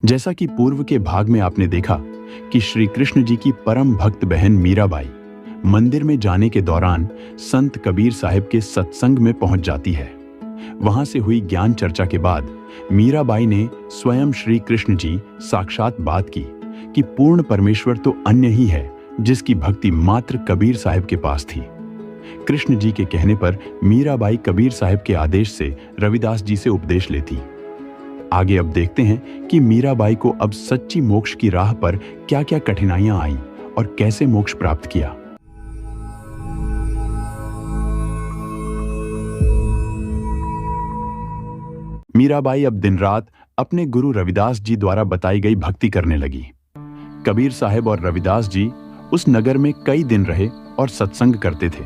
जैसा कि पूर्व के भाग में आपने देखा कि श्री कृष्ण जी की परम भक्त बहन मीराबाई मंदिर में जाने के दौरान संत कबीर साहिब के सत्संग में पहुंच जाती है। वहां से हुई ज्ञान चर्चा के बाद मीराबाई ने स्वयं श्री कृष्ण जी साक्षात बात की कि पूर्ण परमेश्वर तो अन्य ही है जिसकी भक्ति मात्र कबीर साहिब के पास थी। कृष्ण जी के कहने पर मीराबाई कबीर साहिब के आदेश से रविदास जी से उपदेश लेती। आगे अब देखते हैं कि मीराबाई को अब सच्ची मोक्ष की राह पर क्या-क्या कठिनाइयां आईं और कैसे मोक्ष प्राप्त किया। मीराबाई अब दिन रात अपने गुरु रविदास जी द्वारा बताई गई भक्ति करने लगी। कबीर साहिब और रविदास जी उस नगर में कई दिन रहे और सत्संग करते थे।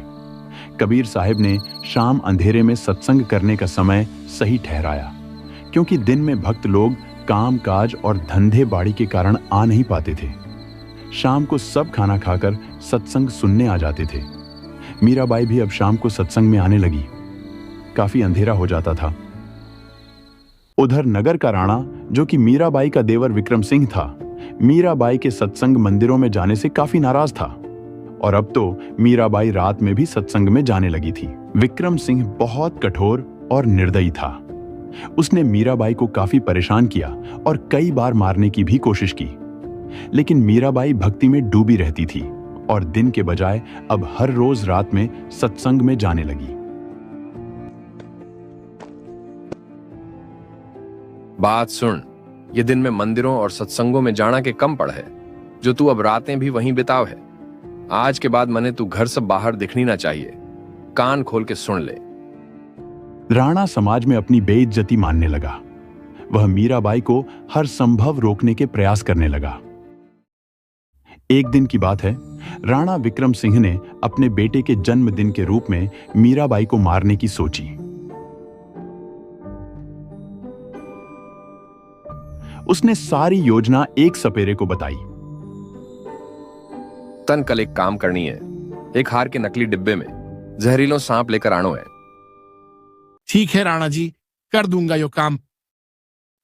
कबीर साहिब ने शाम अंधेरे में सत्संग करने का समय सही ठहराया, क्योंकि दिन में भक्त लोग काम काज और धंधे बाड़ी के कारण आ नहीं पाते थे। शाम को सब खाना खाकर सत्संग सुनने आ जाते थे। मीराबाई भी अब शाम को सत्संग में आने लगी। काफी अंधेरा हो जाता था। उधर नगर का राणा, जो कि मीराबाई का देवर विक्रम सिंह था, मीराबाई के सत्संग मंदिरों में जाने से काफी नाराज था और अब तो मीराबाई रात में भी सत्संग में जाने लगी थी। विक्रम सिंह बहुत कठोर और निर्दयी था। उसने मीराबाई को काफी परेशान किया और कई बार मारने की भी कोशिश की, लेकिन मीराबाई भक्ति में डूबी रहती थी और दिन के बजाय अब हर रोज रात में सत्संग में जाने लगी। बात सुन, ये दिन में मंदिरों और सत्संगों में जाना के कम पड़ है, जो तू अब रातें भी वहीं बिताव है। आज के बाद मने तू घर से बाहर दिखनी ना चाहिए। कान खोल के सुन ले। राणा समाज में अपनी बेइज्जती मानने लगा। वह मीराबाई को हर संभव रोकने के प्रयास करने लगा। एक दिन की बात है, राणा विक्रम सिंह ने अपने बेटे के जन्मदिन के रूप में मीराबाई को मारने की सोची। उसने सारी योजना एक सपेरे को बताई। तन कल एक काम करनी है। एक हार के नकली डिब्बे में जहरीलो सांप लेकर आनो है। ठीक है राणा जी, कर दूंगा यो काम।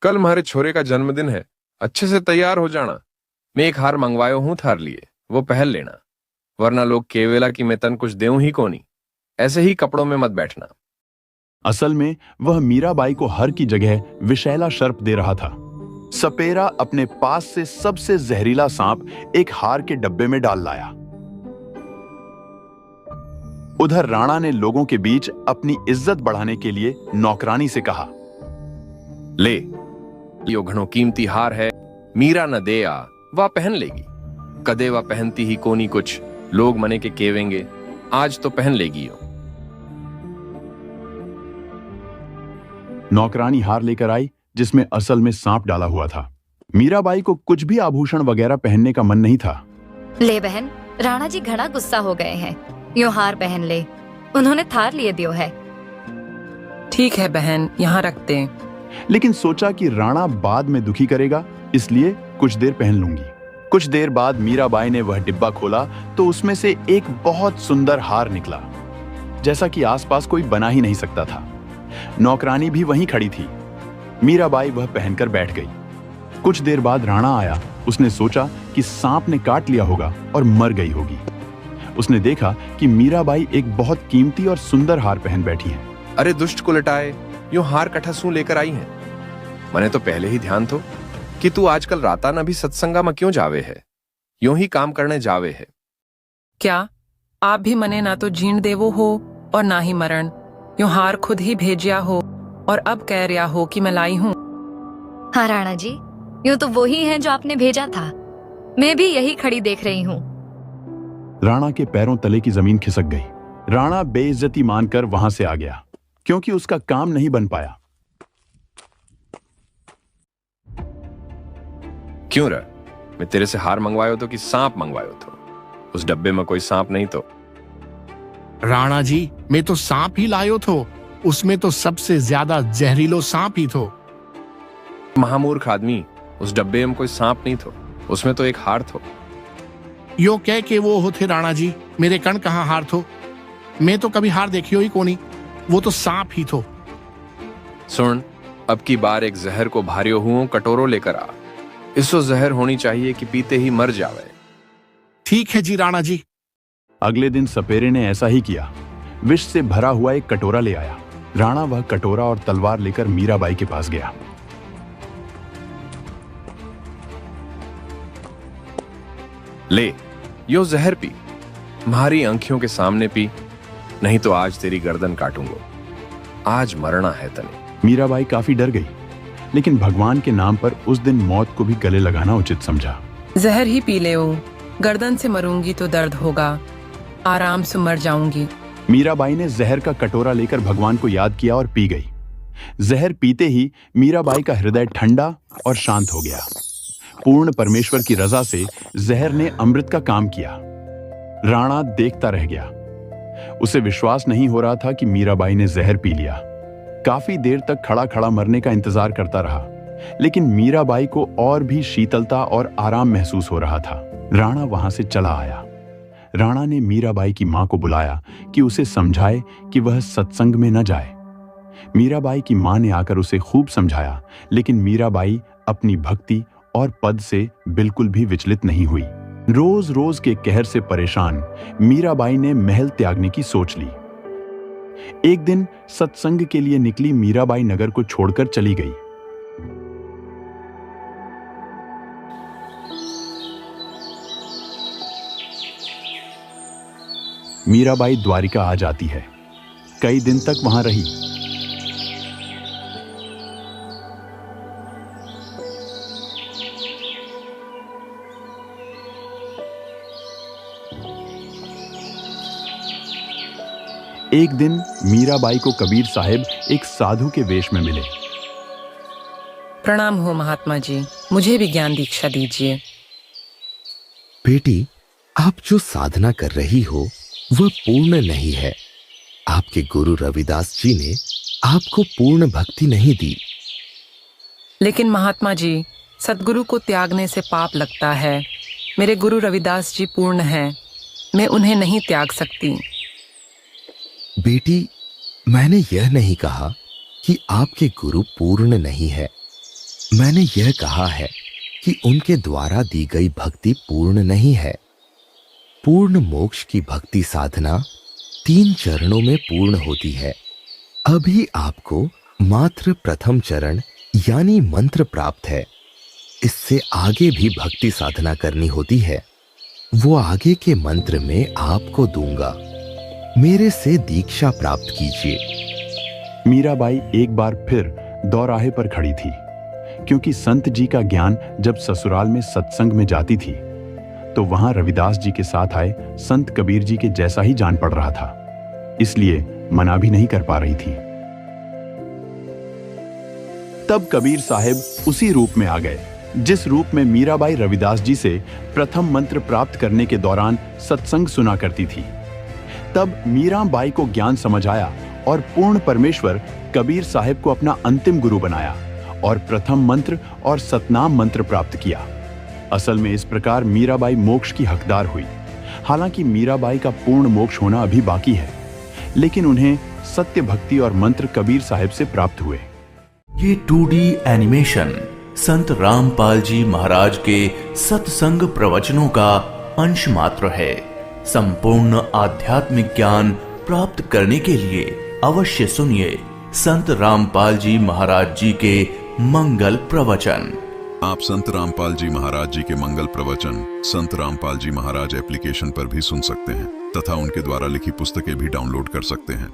कल हमारे छोरे का जन्मदिन है, अच्छे से तैयार हो जाना। मैं एक हार मंगवायो हूं थार लिए, वो पहन लेना, वरना लोग केवेला कि मैं तन कुछ देऊं ही को नहीं। ऐसे ही कपड़ों में मत बैठना। असल में वह मीराबाई को हर की जगह विषैला सर्प दे रहा था। सपेरा अपने पास से सबसे जहरीला सांप एक हार के डब्बे में डाल लाया। उधर राणा ने लोगों के बीच अपनी इज्जत बढ़ाने के लिए नौकरानी से कहा, ले यो घणो कीमती हार है, मीरा न दे आ, वह पहन लेगी। कदे वह पहनती ही कोनी कुछ, लोग मने के केवेंगे, आज तो पहन लेगी यो। नौकरानी हार लेकर आई जिसमें असल में सांप डाला हुआ था। मीराबाई को कुछ भी आभूषण वगैरह पहनने का मन नहीं था। ले बहन, राणा जी घना गुस्सा हो गए हैं, यो हार पहन ले, उन्होंने थार लिए दियो है। ठीक है बहन, यहाँ रखते हैं। लेकिन सोचा कि राणा बाद में दुखी करेगा, इसलिए कुछ देर पहन लूंगी। कुछ देर बाद मीराबाई ने वह डिब्बा खोला तो उसमें से एक बहुत सुंदर हार निकला, जैसा कि आसपास कोई बना ही नहीं सकता था। नौकरानी भी वहीं खड़ी थी। मीराबाई वह पहनकर बैठ गई। कुछ देर बाद राणा आया। उसने सोचा कि सांप ने काट लिया होगा और मर गई होगी। उसने देखा कि मीराबाई एक बहुत कीमती और सुंदर हार पहन बैठी है। अरे दुष्ट को लटाए, यूं हार कठसू लेकर आई है। मने तो पहले ही ध्यान थो कि तू आजकल राता न भी सत्संगा में क्यों जावे है, यूं ही काम करने जावे है। क्या आप भी मने ना तो जीण देवो हो और ना ही मरण, यूं हार खुद ही भेजिया हो और अब कह रहा हो कि मैं लाई हूँ। हाँ राणा जी, यूं तो वो ही है जो आपने भेजा था। मैं भी यही खड़ी देख रही हूँ। राणा के पैरों तले की जमीन खिसक गई। राणा बेइज्जती मानकर वहां से आ गया, क्योंकि उसका काम नहीं बन पाया। क्यों रे, मैं तेरे से हार मंगवायो तो कि सांप मंगवायो तो? उस डब्बे में कोई सांप नहीं तो। राणा जी, मैं तो सांप ही लायो थो, उसमें तो सबसे ज्यादा जहरीलो सांप ही थो। महामूर्ख आदमी, उस डब्बे में कोई सांप नहीं थो, उसमें तो एक हार थो। यो कह के वो होते राणा जी, मेरे कण कहाँ हार थो? मैं तो कभी हार देखियो ही कोनी, वो तो सांप ही थो। सुन, अब की बार एक जहर को भारियो हुओ कटोरो लेकर आ, इसो जहर होनी चाहिए कि पीते ही मर जावे। ठीक है जी राणा जी। अगले दिन सपेरे ने ऐसा ही किया। विष से भरा हुआ एक कटोरा ले आया। राणा वह कटोरा और तलवार लेकर मीराबाई के पास गया। ले, यो जहर पी, तुम्हारी आंखियों के सामने पी, नहीं तो आज तेरी गर्दन काटूंगा। आज मरना है तने। मीराबाई काफी डर गई, लेकिन भगवान के नाम पर उस दिन मौत को भी गले लगाना उचित समझा। जहर ही पी ले, गर्दन से मरूंगी तो दर्द होगा, आराम से मर जाऊंगी। मीराबाई ने जहर का कटोरा लेकर भगवान को याद किया और पी गई। जहर पीते ही मीराबाई का हृदय ठंडा और शांत हो गया। पूर्ण परमेश्वर की रजा से जहर ने अमृत का काम किया। राणा देखता रह गया। उसे विश्वास नहीं हो रहा था कि मीराबाई ने जहर पी लिया। काफी देर तक खड़ा खड़ा मरने का इंतजार करता रहा, लेकिन मीराबाई को और भी शीतलता और आराम महसूस हो रहा था। राणा वहां से चला आया। राणा ने मीराबाई की मां को बुलाया कि उसे समझाए कि वह सत्संग में न जाए। मीराबाई की मां ने आकर उसे खूब समझाया, लेकिन मीराबाई अपनी भक्ति और पद से बिल्कुल भी विचलित नहीं हुई। रोज रोज के कहर से परेशान मीराबाई ने महल त्यागने की सोच ली। एक दिन सत्संग के लिए निकली मीराबाई नगर को छोड़कर चली गई। मीराबाई द्वारिका आ जाती है। कई दिन तक वहां रही। एक दिन मीराबाई को कबीर साहब एक साधु के वेश में मिले। प्रणाम हो महात्मा जी, मुझे भी ज्ञान दीक्षा दीजिए। बेटी, आप जो साधना कर रही हो वह पूर्ण नहीं है। आपके गुरु रविदास जी ने आपको पूर्ण भक्ति नहीं दी। लेकिन महात्मा जी, सदगुरु को त्यागने से पाप लगता है। मेरे गुरु रविदास जी पूर्ण हैं, मैं उन्हें नहीं त्याग सकती। बेटी, मैंने यह नहीं कहा कि आपके गुरु पूर्ण नहीं है। मैंने यह कहा है कि उनके द्वारा दी गई भक्ति पूर्ण नहीं है। पूर्ण मोक्ष की भक्ति साधना 3 चरणों में पूर्ण होती है। अभी आपको मात्र प्रथम चरण यानी मंत्र प्राप्त है। इससे आगे भी भक्ति साधना करनी होती है। वो आगे के मंत्र में आपको दूंगा। मेरे से दीक्षा प्राप्त कीजिए। मीराबाई एक बार फिर दौराहे पर खड़ी थी, क्योंकि संत जी का ज्ञान जब ससुराल में सत्संग में जाती थी तो वहां रविदास जी के साथ आए संत कबीर जी के जैसा ही जान पड़ रहा था, इसलिए मना भी नहीं कर पा रही थी। तब कबीर साहब उसी रूप में आ गए जिस रूप में मीराबाई रविदास जी से प्रथम मंत्र प्राप्त करने के दौरान सत्संग सुना करती थी। तब मीराबाई को ज्ञान समझ आया और पूर्ण परमेश्वर कबीर साहब को अपना अंतिम गुरु बनाया और प्रथम मंत्र और सतनाम मंत्र प्राप्त किया। असल में इस प्रकार मीराबाई मोक्ष की हकदार हुई। हालांकि मीराबाई का पूर्ण मोक्ष होना अभी बाकी है, लेकिन उन्हें सत्य भक्ति और मंत्र कबीर साहब से प्राप्त हुए। ये 2D एनिमेशन संत रामपाल जी महाराज के सत्संग प्रवचनों का अंश मात्र है। संपूर्ण आध्यात्मिक ज्ञान प्राप्त करने के लिए अवश्य सुनिए संत रामपाल जी महाराज जी के मंगल प्रवचन। आप संत रामपाल जी महाराज जी के मंगल प्रवचन संत रामपाल जी महाराज एप्लीकेशन पर भी सुन सकते हैं तथा उनके द्वारा लिखी पुस्तकें भी डाउनलोड कर सकते हैं।